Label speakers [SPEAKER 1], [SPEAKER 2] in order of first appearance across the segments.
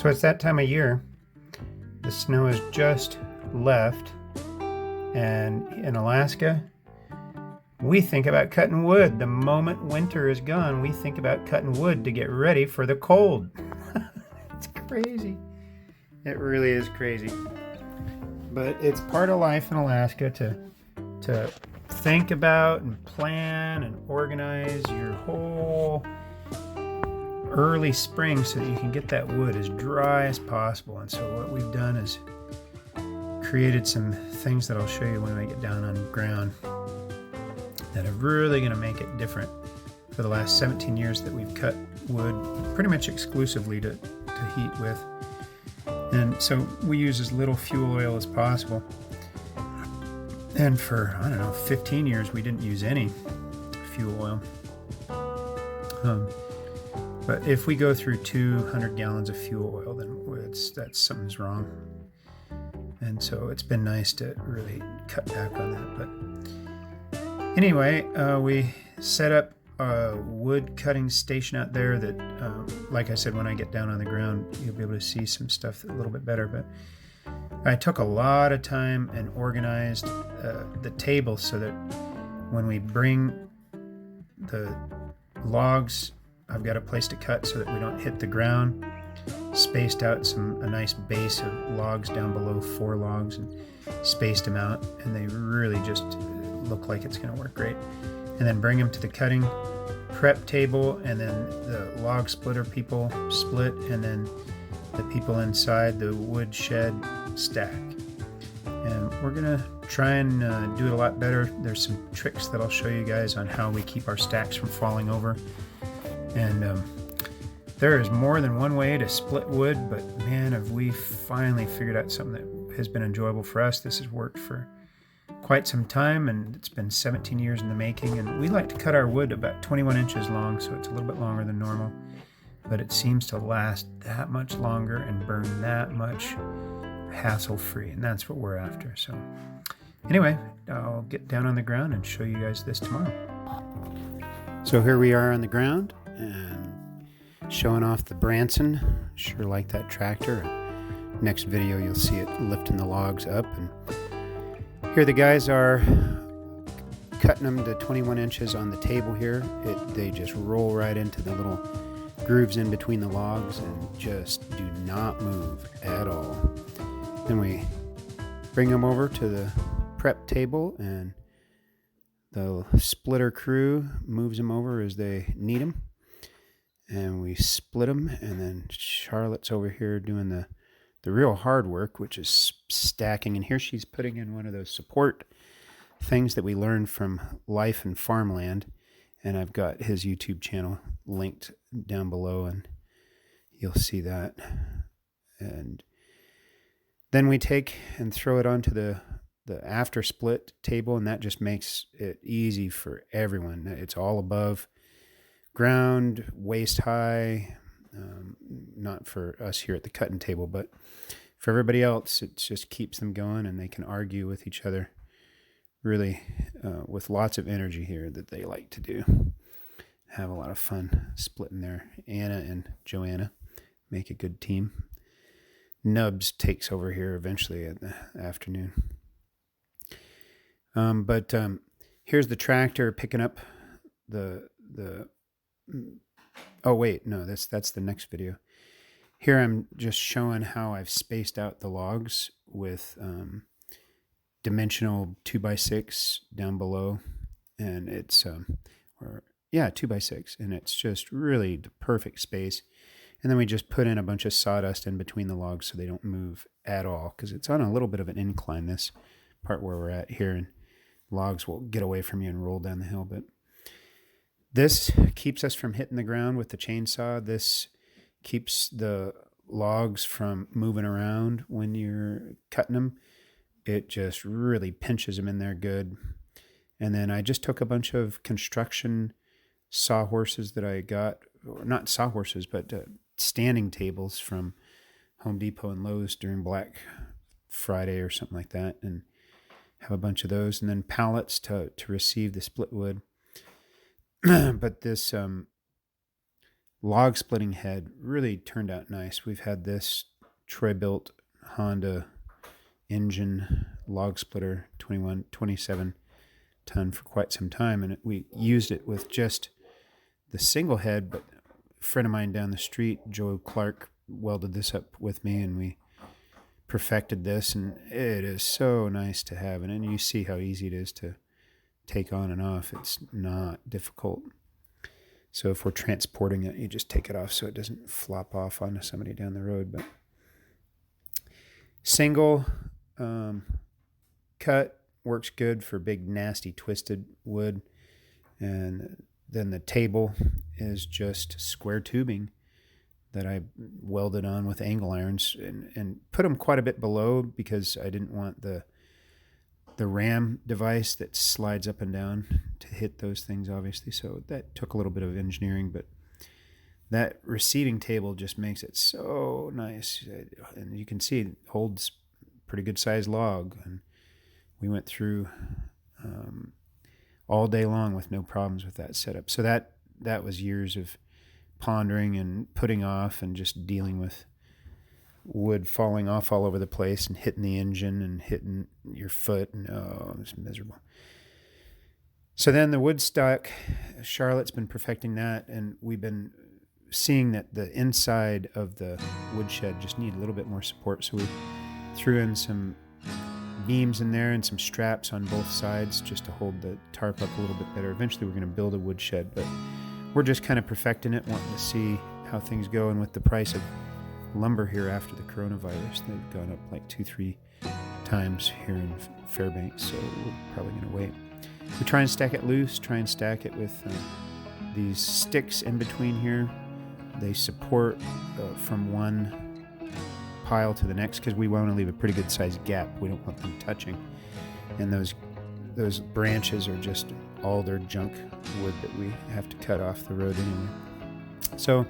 [SPEAKER 1] So it's that time of year. The snow has just left, and in Alaska, we think about cutting wood. The moment winter is gone, we think about cutting wood to get ready for the cold. It's crazy. It really is crazy. But it's part of life in Alaska to think about and plan and organize your whole early spring so that you can get that wood as dry as possible. And so what we've done is created some things that I'll show you when I get down on the ground that are really going to make it different. For the last 17 years that we've cut wood pretty much exclusively to heat with. And so we use as little fuel oil as possible. And for, 15 years we didn't use any fuel oil. But if we go through 200 gallons of fuel oil, then something's wrong. And so it's been nice to really cut back on that. But anyway, we set up a wood cutting station out there that, like I said, when I get down on the ground, you'll be able to see some stuff a little bit better. But I took a lot of time and organized the table so that when we bring the logs, I've got a place to cut so that we don't hit the ground. Spaced out a nice base of logs down below, 4 logs, and spaced them out, and they really just look like it's going to work great. And then bring them to the cutting prep table, and then the log splitter people split, and then the people inside the wood shed stack. And we're going to try and do it a lot better. There's some tricks that I'll show you guys on how we keep our stacks from falling over. And there is more than one way to split wood, but man, have we finally figured out something that has been enjoyable for us. This has worked for quite some time, and it's been 17 years in the making. And we like to cut our wood about 21 inches long, so it's a little bit longer than normal, but it seems to last that much longer and burn that much hassle-free, and that's what we're after. So anyway, I'll get down on the ground and show you guys this tomorrow. So here we are on the ground and showing off the Branson. Sure like that tractor. Next video you'll see it lifting the logs up, and here the guys are cutting them to 21 inches on the table here. They just roll right into the little grooves in between the logs and just do not move at all. Then we bring them over to the prep table, and the splitter crew moves them over as they need them, and we split them. And then Charlotte's over here doing the real hard work, which is stacking. And here she's putting in one of those support things that we learned from Life and Farmland, and I've got his YouTube channel linked down below, and you'll see that. And then we take and throw it onto the after split table, and that just makes it easy for everyone. It's all above ground, waist high. Not for us here at the cutting table, but for everybody else, it just keeps them going, and they can argue with each other really with lots of energy here that they like to do. Have a lot of fun splitting there. Anna and Joanna make a good team. Nubs takes over here eventually in the afternoon. But here's the tractor picking up the oh wait, no, that's the next video. Here I'm just showing how I've spaced out the logs with dimensional 2x6 down below, and it's 2x6, and it's just really the perfect space. And then we just put in a bunch of sawdust in between the logs so they don't move at all, because it's on a little bit of an incline, this part where we're at here, and logs will get away from you and roll down the hill. But this keeps us from hitting the ground with the chainsaw. This keeps the logs from moving around when you're cutting them. It just really pinches them in there good. And then I just took a bunch of construction sawhorses that I got, or not sawhorses, but standing tables from Home Depot and Lowe's during Black Friday or something like that, and have a bunch of those, and then pallets to receive the split wood. But this log splitting head really turned out nice. We've had this Troy-built Honda engine log splitter, 27 ton for quite some time, and we used it with just the single head, but a friend of mine down the street, Joe Clark, welded this up with me, and we perfected this, and it is so nice to have. And you see how easy it is to take on and off. It's not difficult. So if we're transporting it, you just take it off so it doesn't flop off onto somebody down the road. But single cut works good for big, nasty, twisted wood. And then the table is just square tubing that I welded on with angle irons and put them quite a bit below because I didn't want the ram device that slides up and down to hit those things, obviously. So that took a little bit of engineering, but that receiving table just makes it so nice. And you can see it holds pretty good sized log. And we went through all day long with no problems with that setup. So that was years of pondering and putting off and just dealing with wood falling off all over the place and hitting the engine and hitting your foot, and it was miserable. So then the wood stock, Charlotte's been perfecting that, and we've been seeing that the inside of the woodshed just need a little bit more support. So we threw in some beams in there and some straps on both sides just to hold the tarp up a little bit better. Eventually we're going to build a woodshed, but we're just kind of perfecting it, wanting to see how things go. And with the price of lumber here after the coronavirus, they've gone up like 2-3 times here in Fairbanks, so we're probably going to wait. We try and stack it loose, try and stack it with these sticks in between here. They support from one pile to the next because we want to leave a pretty good sized gap. We don't want them touching. And those branches are just alder junk wood that we have to cut off the road anyway. So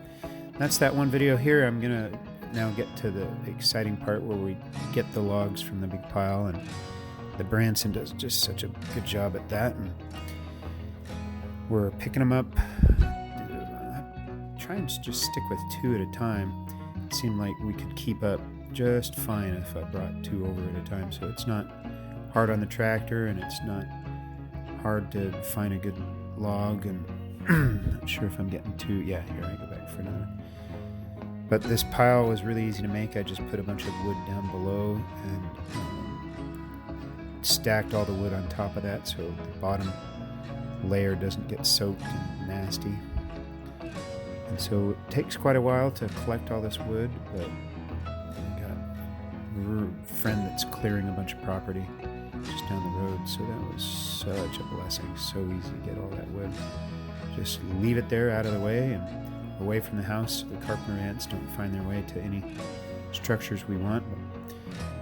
[SPEAKER 1] that's that one video here. I'm going to now get to the exciting part where we get the logs from the big pile, and the Branson does just such a good job at that. And we're picking them up. Try and just stick with 2 at a time. It seemed like we could keep up just fine if I brought 2 over at a time. So it's not hard on the tractor, and it's not hard to find a good log. And not sure if I'm getting 2. Yeah, here I go back for another. But this pile was really easy to make. I just put a bunch of wood down below and stacked all the wood on top of that so the bottom layer doesn't get soaked and nasty. And so it takes quite a while to collect all this wood, but I got a friend that's clearing a bunch of property just down the road, so that was such a blessing. So easy to get all that wood. Just leave it there out of the way and away from the house so the carpenter ants don't find their way to any structures we want. But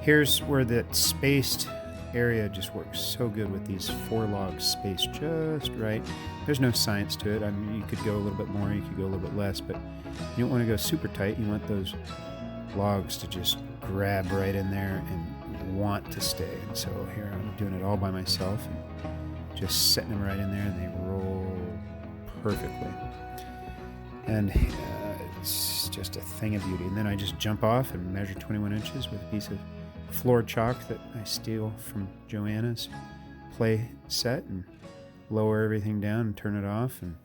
[SPEAKER 1] here's where that spaced area just works so good with these 4 logs spaced just right. There's no science to it. I mean, you could go a little bit more, you could go a little bit less, but you don't want to go super tight. You want those logs to just grab right in there and want to stay. And so here I'm doing it all by myself and just setting them right in there, and they roll perfectly. And it's just a thing of beauty. And then I just jump off and measure 21 inches with a piece of floor chalk that I steal from Joanna's play set and lower everything down and turn it off. And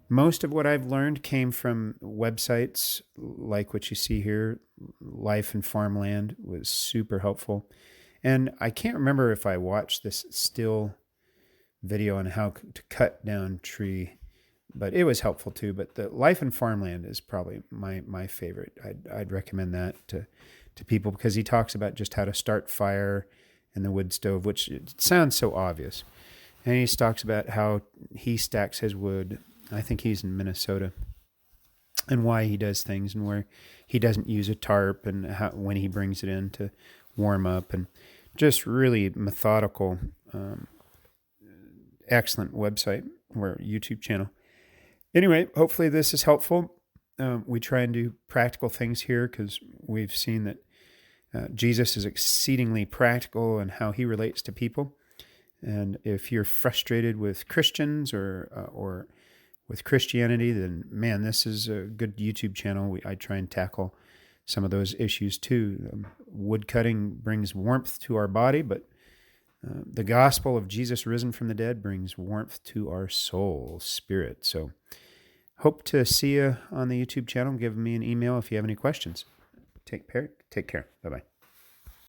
[SPEAKER 1] most of what I've learned came from websites like what you see here. Life and Farmland was super helpful. And I can't remember if I watched this still video on how to cut down tree, but it was helpful too. But the Life and Farmland is probably my favorite. I'd recommend that to people because he talks about just how to start fire in the wood stove, which it sounds so obvious. And he talks about how he stacks his wood. I think he's in Minnesota, and why he does things and where he doesn't use a tarp and how, when he brings it in to warm up, and just really methodical, excellent website or YouTube channel. Anyway, hopefully this is helpful. We try and do practical things here because we've seen that Jesus is exceedingly practical in how he relates to people. And if you're frustrated with Christians or with Christianity, then man, this is a good YouTube channel. I try and tackle some of those issues too. Wood cutting brings warmth to our body, but the gospel of Jesus risen from the dead brings warmth to our soul, spirit. So hope to see you on the YouTube channel. Give me an email if you have any questions. Take care. Bye-bye.